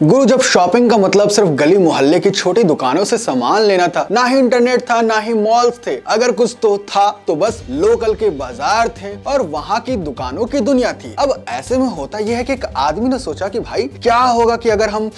गुरु, जब शॉपिंग का मतलब सिर्फ गली मोहल्ले की छोटी दुकानों से सामान लेना था, ना ही इंटरनेट था ना ही मॉल्स थे, अगर कुछ तो था तो बस लोकल के बाजार थे और वहाँ की दुकानों की दुनिया थी। अब ऐसे में होता यह है कि एक आदमी ने सोचा कि भाई क्या होगा कि अगर हम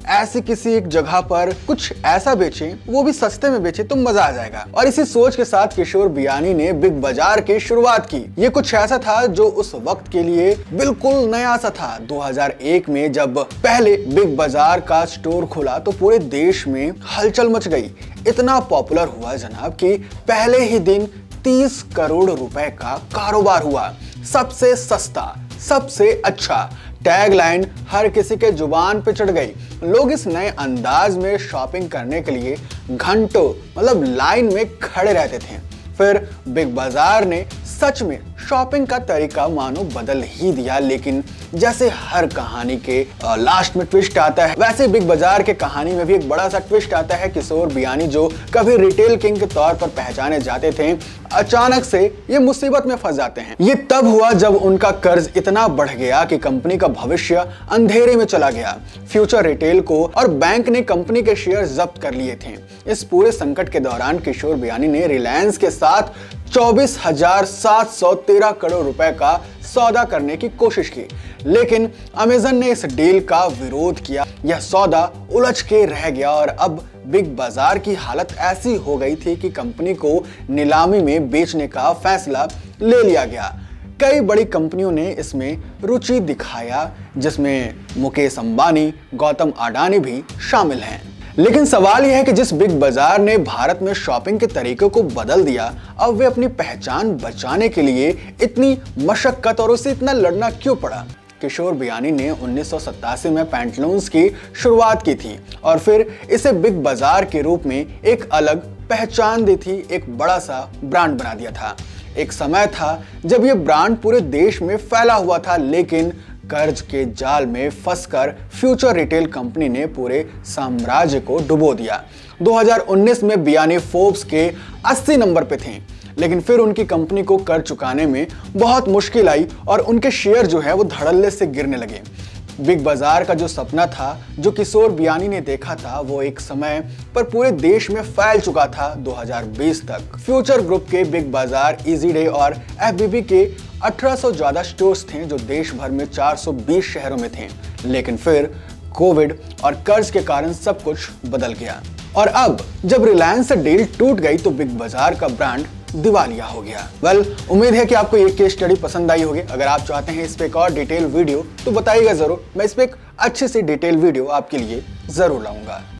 ऐसी किसी एक जगह पर कुछ ऐसा बेचें, वो भी सस्ते में बेचें तो मजा आ जाएगा। और इसी सोच के साथ किशोर बियानी ने बिग बाजार की शुरुआत की। ये कुछ ऐसा था जो उस वक्त के लिए बिल्कुल नया सा था। 2001 में जब पहले बिग बाजार का स्टोर खुला तो पूरे देश में हलचल मच गई। इतना पॉपुलर हुआ जनाब कि पहले ही दिन 30 करोड़ रुपए का कारोबार हुआ। सबसे सस्ता, सबसे अच्छा टैगलाइन हर किसी के जुबान पे चढ़ गई। लोग इस नए अंदाज में शॉपिंग करने के लिए घंटों मतलब लाइन में खड़े रहते थे। फिर बिग बाजार ने सच में शॉपिंग का तरीका मानो बदल ही दिया। लेकिन जैसे हर कहानी के लास्ट में ट्विस्ट आता है, वैसे बिग बाजार के कहानी में भी एक बड़ा सा ट्विस्ट आता है। किशोर बियानी जो कभी रिटेल किंग के तौर पर पहचाने जाते थे, अचानक से ये मुसीबत में फंस जाते हैं। ये तब हुआ जब उनका कर्ज इतना बढ़ गया कि कंपनी का भविष्य अंधेरे में चला गया। फ्यूचर रिटेल को और बैंक ने कंपनी के शेयर जब्त कर लिए थे। इस पूरे संकट के दौरान किशोर बियानी ने रिलायंस के साथ 24,713 करोड़ रुपए का सौदा करने की कोशिश की, लेकिन अमेजन ने इस डील का विरोध किया। यह सौदा उलझ के रह गया और अब बिग बाजार की हालत ऐसी हो गई थी कि कंपनी को नीलामी में बेचने का फैसला ले लिया गया। कई बड़ी कंपनियों ने इसमें रुचि दिखाया, जिसमें मुकेश अंबानी, गौतम अडानी भी शामिल हैं। लेकिन सवाल यह है कि जिस बिग बाजार ने भारत में शॉपिंग के तरीके को बदल दिया, अब वे अपनी पहचान बचाने के लिए इतनी मशक्कत और उसे इतना लड़ना क्यों पड़ा? किशोर बियानी ने 1987 में पैंटलून्स की शुरुआत की थी और फिर इसे बिग बाजार के रूप में एक अलग पहचान दी थी, एक बड़ा सा ब्रांड बना दिया था। एक समय था जब यह ब्रांड पूरे देश में फैला हुआ था, लेकिन कर्ज के जाल में फंसकर फ्यूचर रिटेल कंपनी ने पूरे साम्राज्य को डुबो दिया। 2019 में बियानी फोर्ब्स के 80 नंबर पे थे, लेकिन फिर उनकी कंपनी को कर्ज चुकाने में बहुत मुश्किल आई और उनके शेयर जो है वो धड़ल्ले से गिरने लगे। बिग बाजार का जो सपना था, जो किशोर बियानी ने देखा था, वो एक समय पर पूरे देश में फैल चुका था। 2020 तक फ्यूचर ग्रुप के बिग बाजार, इजी डे और एफबीबी के 1800 ज्यादा स्टोर्स थे जो देश भर में 420 शहरों में थे। लेकिन फिर कोविड और कर्ज के कारण सब कुछ बदल गया और अब जब रिलायंस से डील टूट गई तो बिग बाजार का ब्रांड दिवालिया हो गया। उम्मीद है कि आपको ये केस स्टडी पसंद आई होगी। अगर आप चाहते हैं इस पे एक और डिटेल वीडियो तो बताइएगा जरूर, मैं इस पे एक अच्छी सी डिटेल वीडियो आपके लिए जरूर लाऊंगा।